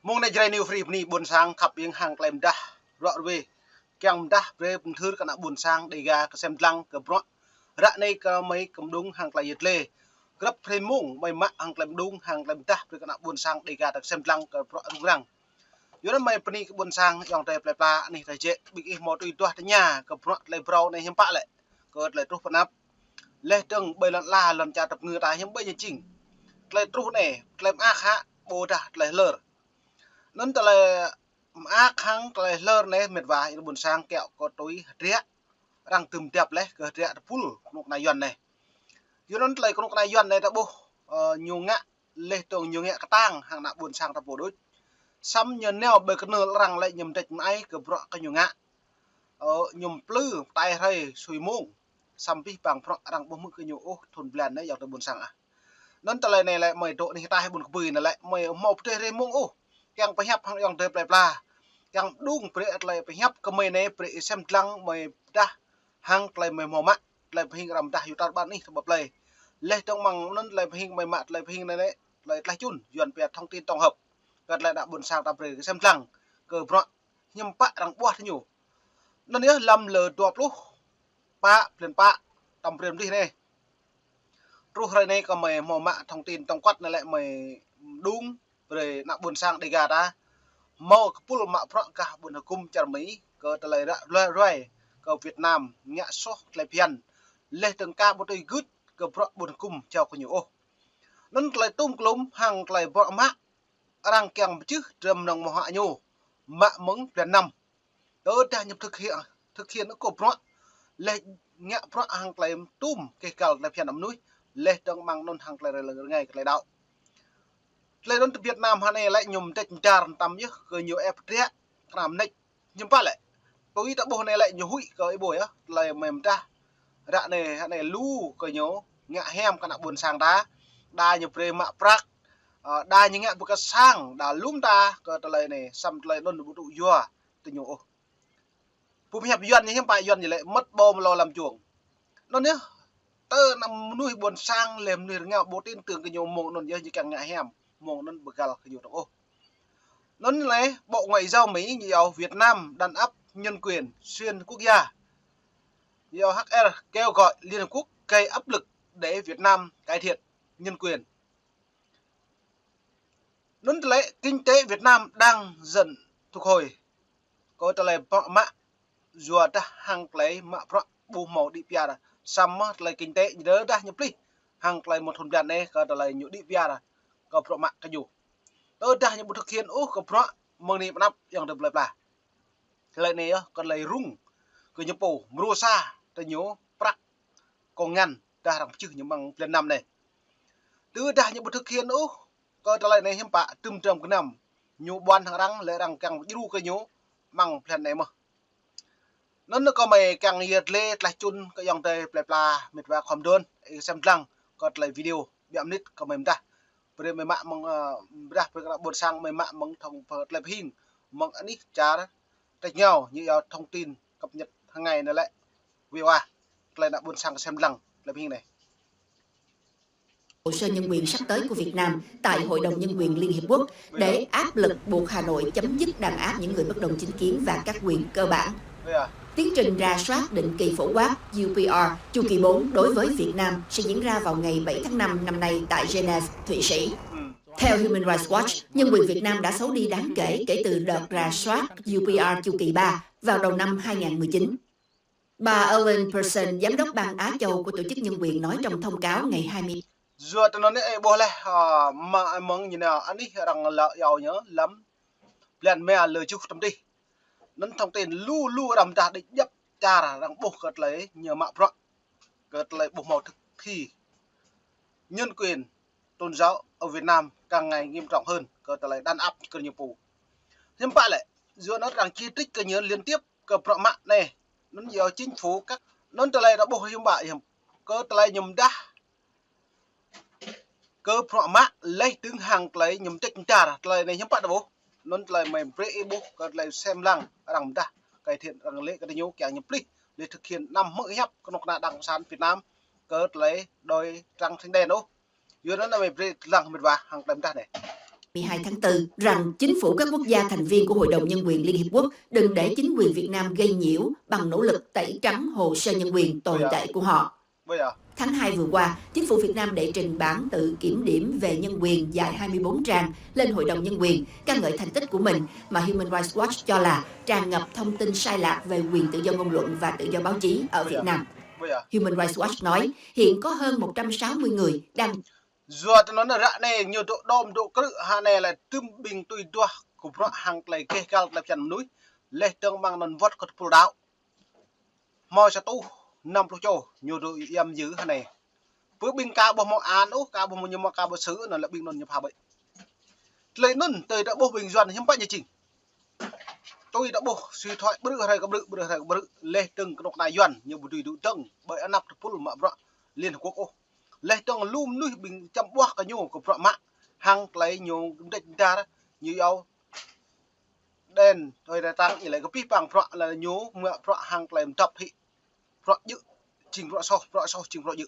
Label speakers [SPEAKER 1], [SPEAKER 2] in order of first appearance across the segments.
[SPEAKER 1] mong này chơi new free ni buồn sang khắp những hàng kèm đa rõ về kèm đa về thứ cả buồn sang để ga xem lăng cái rõ ra này có mấy cầm đúng hàng kèm nhiệt lệ gấp thêm mong mấy mạ hàng kèm đúng hàng kèm đa về cả buồn sang để ga xem lăng cái rõ đúng rằng giờ mấy peni buồn sang yang tây pla này thầy chế bị một đôi tua nhà cái rõ lại pro này hiếm bạ lại cái lại trúc phân áp lê trừng bây lần cha tập ngựa ta hiếm bây giờ chỉnh lại trúc này lại a khá bồ đà lại lờ nên ta lại ác kháng lại lơ này mệt vài buồn sang kẹo có tối rẽ đang tìm đẹp lấy cái rẽ full nục này dần này chứ nó lại có nục này dần này đã bố nhiều ngã lê tường nhiều ngã tang hàng nạ buồn sang tập bổ đối xăm nhân neo bề cái nơ rằng lại nhầm trạch máy cái bọ cái nhiều ngã nhầm plư tay hay suy mông xăm pi bằng bọ rằng bố mức cái nhiều ô thôn blend đấy dọc từ buồn sang à nên ta lại này lại mày độ này ta hay buồn bùi này lại mày một tê mông ô yang pehap yang tê pla yang đúng pre lại pehap ke mày này pre xem lăng mày dah hang lại mày mò mắt lại pehing ram dah yutar ban này sebab lại leh trong măng nên lại pehing mày mát lại pehing này lại lại chun duyên pe thông tin tổng hợp gần lại đã buồn sang ta pre xem lăng cơ bọ nhưng pa đang buat nhiều nên nhớ làm lờ đọp lúc pa liền pa tầm pre đi này rồi này có mày mò mạ thông tin tổng quát này lại mày đúng rồi nặng buồn sang để gà ta mau pul mạ pro cả buồn cung chả mấy cơ ta lại rồi cơ Việt Nam nhã số lại phiền lên từng ca một đôi good cơ pro buồn cung chào có nhiều ô nên lại tung lúm hàng lại vợ mạ đang kèm chứ trầm đồng một hạ nhô mạ mững Việt Nam đó đã nhập thực hiện nó cổ pro lên nhã pro hàng lại tum cái cào lại phiền nằm núi lên trong mang non hàng lại ngày lại đạo lên đến Việt Nam hôm nay lại nhung tết tràn tầm nhá cười nhiều em trẻ làm nịch nhưng pa lại tôi đã bộ này lại nhiều hụi cái buổi á là mềm ta đạ này lu cười nhớ ngạ hem cả buồn sang đa nhiều pre mạ prak đa những ngạ buka sang đa lum ta cái lại này xăm lại luôn đủ đủ vua từ nhiều phù hợp duyên nhưng phải duyên gì lại mất bom lo làm chuồng nó nhá tơ nằm nuôi buồn sang lềm nuôi ngạo bố tin tưởng cái nhiều mộng nó như càng ngạ hem mong nó bực gà nhiều đâu nó lấy bộ ngoại giao Mỹ nhiều Việt Nam đàn áp nhân quyền xuyên quốc gia nhiều HR kêu gọi Liên Hợp Quốc gây áp lực để Việt Nam cải thiện nhân quyền nó lấy kinh tế Việt Nam đang dần phục hồi có ta lấy bọ mạ rùa ta hàng lấy mạ bọ bù màu đi pia xăm lấy kinh tế nhớ đã nhập đi hàng lấy một thôn đàn này có ta lấy nhũ đi pia có pro mak kayu dah yang thực hiện có pro mengni nap yang được là lại này còn lại rung cái nhập bổ mrosa ta nhớ prak con ngăn ta làm chữ những bằng lần năm này từ dah yang thực hiện có ta lại này hiểm bạ tùm trầm cái nằm nhớ ban thằng răng lại rằng càng du cái nhớ bằng lần này mà nó có mày càng nhiệt lê lại chun cái dòng tây là mệt vàความđơn xem lăng còn lại video biệm nít có mày ta bởi mày mạ mong ra bởi buồn sang mày mạ mong thông phật lập hình mong anh ít trả trách nhau như thông tin cập nhật hàng ngày nữa lại VOA lại đã buồn sang xem lăng lập hình này
[SPEAKER 2] hồ sơ nhân quyền sắp tới của Việt Nam tại Hội đồng Nhân quyền Liên Hiệp Quốc để áp lực buộc Hà Nội chấm dứt đàn áp những người bất đồng chính kiến và các quyền cơ bản. Tiến trình rà soát định kỳ phổ quát UPR chu kỳ 4 đối với Việt Nam sẽ diễn ra vào ngày 7 tháng 5 năm nay tại Geneva, Thụy Sĩ. Theo Human Rights Watch, nhân quyền Việt Nam đã xấu đi đáng kể kể từ đợt rà soát UPR chu kỳ 3 vào đầu năm 2019. Bà Ellen Person, giám đốc Ban Á Châu của Tổ chức Nhân quyền nói trong thông cáo ngày 20.
[SPEAKER 1] Dù tôi nói boleh mà mong như nào anh ấy rằng là giàu nhớ lắm lần mẹ lời chúc tâm đi nên thông tin lu đầm ta định nhập cha là đang buộc cật lấy nhiều mạo pro cật lấy buộc màu thực thi nhân quyền tôn giáo ở Việt Nam càng ngày nghiêm trọng hơn cật lấy đàn áp cật nhiều phù thêm phải lại giữa nó đang chi tích cái nhớ liên tiếp cật pro mạng này nó nhiều chính phủ các nó từ này đã buộc hiểm bại hiểm cật lấy nhầm đa cơ pro mạng lấy tiếng hàng lấy nhầm tích cha lấy này hiểm bại đâu nó lại mềm rễ bố cái lại xem lăng rằng ta cải thiện rằng lễ cái nhau kẻ nhập lý để thực hiện năm mới hấp con nọc đảng sản Việt Nam cơ lấy đôi răng thanh đen đâu dưới đó là mềm rễ lăng mệt và hàng đêm ta này
[SPEAKER 2] 12 tháng 4 rằng chính phủ các quốc gia thành viên của Hội đồng Nhân quyền Liên Hiệp Quốc đừng để chính quyền Việt Nam gây nhiễu bằng nỗ lực tẩy trắng hồ sơ nhân quyền tồi tệ của họ. Tháng 2 vừa qua, chính phủ Việt Nam đệ trình bản tự kiểm điểm về nhân quyền dài 24 trang lên Hội đồng Nhân quyền, ca ngợi thành tích của mình mà Human Rights Watch cho là tràn ngập thông tin sai lạc về quyền tự do ngôn luận và tự do báo chí ở Việt Nam. Human Rights Watch nói hiện có hơn 160 người đang
[SPEAKER 1] Dua nó là rạ này nhiều độ đom độ cự hà này là tüm bình tùy đua của bọn hàng lấy kê cao lập chân núi lê tương bằng nón vót cột phù đạo mò cho tu năm lô châu nhiều độ yếm dữ hà này với bình cao bộ mọ án ố cao bộ mọ nhưng mà cao bộ sứ nó là bình nón nhập hà bệnh lấy nón tới đã bộ bình doan hiếm bại như chỉnh tôi đã bộ suy thoại bự hay có bự lê tương cái độc này doan nhiều bộ tùy đủ tầng bởi ăn nắp phù mạ bọ liên hợp quốc ô lê tương lùm núi bình chăm bua cái nhung của bọn mạng hàng lấy nhiều định ra đó như yêu đèn rồi là tăng lại cái pi bằng bọn là nhú mẹ bọn hàng làm tập thị bọn dự trình bọn sau trình bọn dự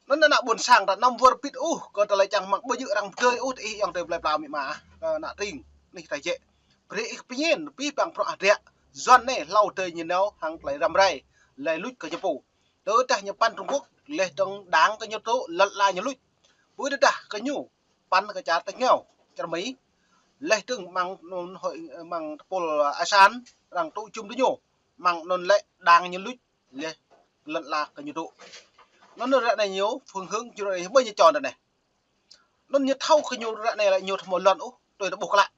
[SPEAKER 1] nó là buồn sang là năm vừa pít có ta lại chẳng mặc bây giờ đang chơi thì ông đều lại làm mà nạ tình này tài chế nhiên pi bằng bọn rẻ doan này lâu tới như nào hàng lấy rầm ray lấy lút cái chụp phủ tới ta nhập pan Trung Quốc lê tương đáng cái nhau tố lật lại nhau lút với đất cái nhủ pan cái chả tay nghèo cho mấy lê tương mang hội mang pol asan rằng tụ chung với nhủ mang non lệ đang nhau lút lê lật là cái nhau tụ nó nửa này nhiều phương hướng cho này bây giờ tròn này nó như thâu cái nhau này lại nhiều một lần tôi đã buộc lại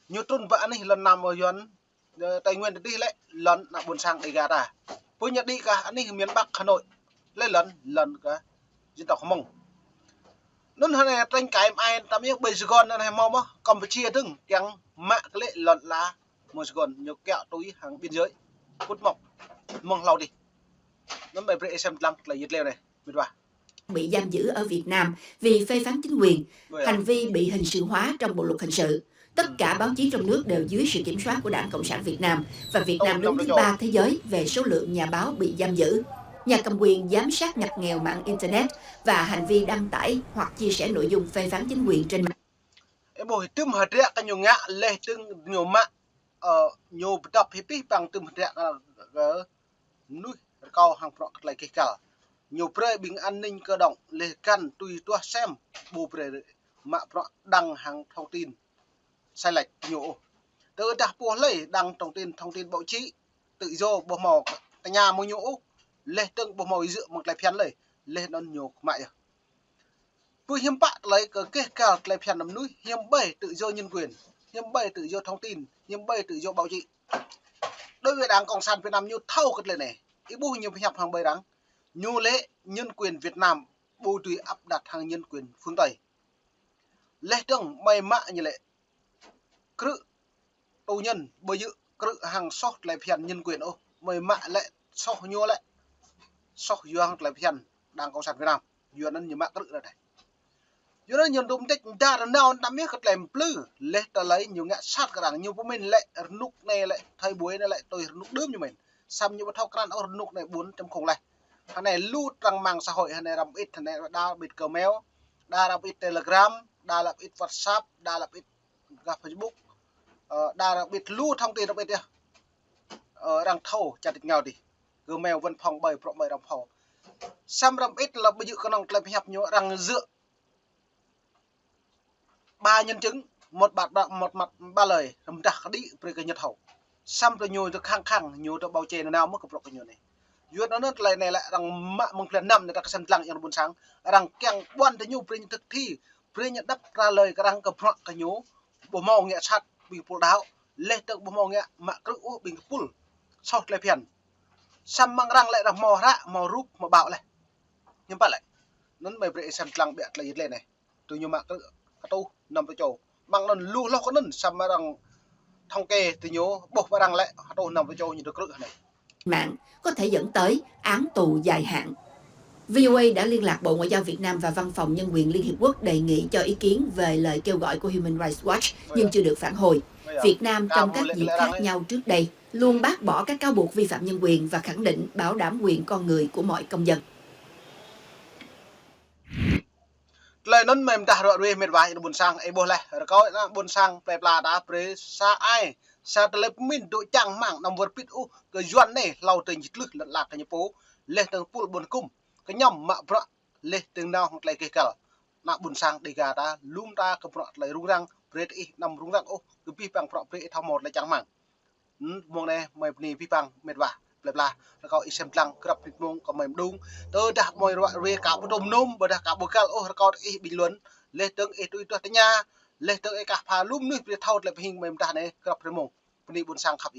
[SPEAKER 1] nhiều tuần vợ này lần nào mà dọn tài nguyên đi lại lần là buồn sang để gà à với nhật đi cả anh ấy miền Bắc Hà Nội lấy lần cả dân tộc Mông nó này tranh cái ai tạm biết bây giờ con này mau mà Campuchia từng tiếng mạ cái lệ lần là một còn nhiều kẹo túi hàng biên giới cút mọc mong lâu đi nó bị bệ xem lăng là giật leo này biết ba
[SPEAKER 2] bị giam giữ ở Việt Nam vì phê phán chính quyền, hành vi bị hình sự hóa trong bộ luật hình sự. Tất cả báo chí trong nước đều dưới sự kiểm soát của Đảng Cộng sản Việt Nam và Việt Nam đứng thứ 3 thế giới về số lượng nhà báo bị giam giữ. Nhà cầm quyền giám sát ngặt nghèo mạng Internet và hành vi đăng tải hoặc chia sẻ nội dung phê phán chính quyền trên mạng.
[SPEAKER 1] Em bồi tüm hạt rẽ cái nhiều ngã lê tương nhiều mạng nhiều tập hiếp bằng tüm hạt rẽ núi cao hàng phọ lại cái cả nhiều pre bình an ninh cơ động lê căn tùy tua xem bù pre mạ phọ đăng hàng thông tin sai lệch nhiều từ đặc bùa lấy đăng thông tin báo chí tự do bộ màu nhà mua nhũ lê tương bộ màu dựa một lại phiền lấy lên nó nhiều mại rồi vui hiếm bạn lấy cái cả lại phiền nằm núi hiếm bày tự do nhân quyền hiếm bày tự do thông tin hiếm bày tự do báo chí đối với Đảng Cộng sản Việt Nam như thâu cái lời này ý bù nhiều nhập hàng bày đáng nhu lễ nhân quyền Việt Nam bù tùy áp đặt hàng nhân quyền phương Tây lê tương mày mạ như lệ cự tù nhân bởi dự cự hàng sót lại phiền nhân quyền mày mạ lệ sót nhua lệ sót doang lại phiền Đảng Cộng sản Việt Nam duyên nên như mạ cự là này duyên nên nhiều đúng tích ta là nào ta biết cái làm plư lệ ta lấy nhiều ngã sát cái đảng nhiều của mình lệ nút này lệ thay buổi này lại tôi nút đớm như mình xăm như một thao can nút này 4.0 này hàng này lưu trang mạng xã hội hàng này làm ít hàng này đa bịt Gmail đa làm ít Telegram đa làm ít WhatsApp đa làm ít Facebook đa làm ít lưu thông tin làm ít đang thâu chặt nhau đi Gmail văn phòng bày pro bày đồng phòng xăm làm ít là bây giờ con ông làm hẹp nhau đang dựa 3 nhân chứng một mặt 3 lời làm đặc đi về cái nhật hậu xăm rồi nhồi được khang nhồi được bao che nào mất cái nhồi này duyên nó lại này lại rằng mạ mong lần năm người ta xem lăng trong buồn sáng rằng keng quan tới nhu prin thực thi prin nhận đáp ra lời cái rằng cập loạn cái nhố bộ màu nghệ sát bình phụ đáo lê tượng bộ màu nghệ mạ cự bình pul sau lại phiền xăm mang răng lại là mò rạ mò rúp mò bạo này nhưng bạn lại nó bày về xem lăng bẹt là lên này từ nhiều mạ cự tu nằm với chỗ bằng nó lu lo có nên xăm mà rằng thông kê từ nhố bộc và răng lại tu nằm với chỗ như được cự này
[SPEAKER 2] mạng có thể dẫn tới án tù dài hạn. VOA đã liên lạc Bộ Ngoại giao Việt Nam và Văn phòng Nhân quyền Liên Hiệp Quốc đề nghị cho ý kiến về lời kêu gọi của Human Rights Watch nhưng chưa được phản hồi. Việt Nam trong các dịp khác nhau trước đây luôn bác bỏ các cáo buộc vi phạm nhân quyền và khẳng định bảo đảm quyền con người của mọi công dân.
[SPEAKER 1] lời nón mềm ta rồi về mệt vài buồn sang ấy bồ lại rồi có buồn sang phải là đã pre sa ai sa tele min đội chẳng mảng nằm vượt pit u cái doan này lau tình dịch lực lật lạc cái nhịp phố lên từng pul buồn cung cái nhom mạ vợ lên từng nào lại cái cả nạ buồn sang đi gà ta lum ta cái vợ lại rung răng pre nằm rung răng ô cái pi bằng vợ pre thao một lại chẳng mảng mong này mày ni pi bằng mệt vả là có isem lang kerap mong có mày đúng tôi đã mày rồi về cả một đống nôm và đã cả một cái ô có bình luận lên từng itu tanya lên từng cả pha lum nước về thao lại hình mày ta này kerap mong ni buồn sang khắp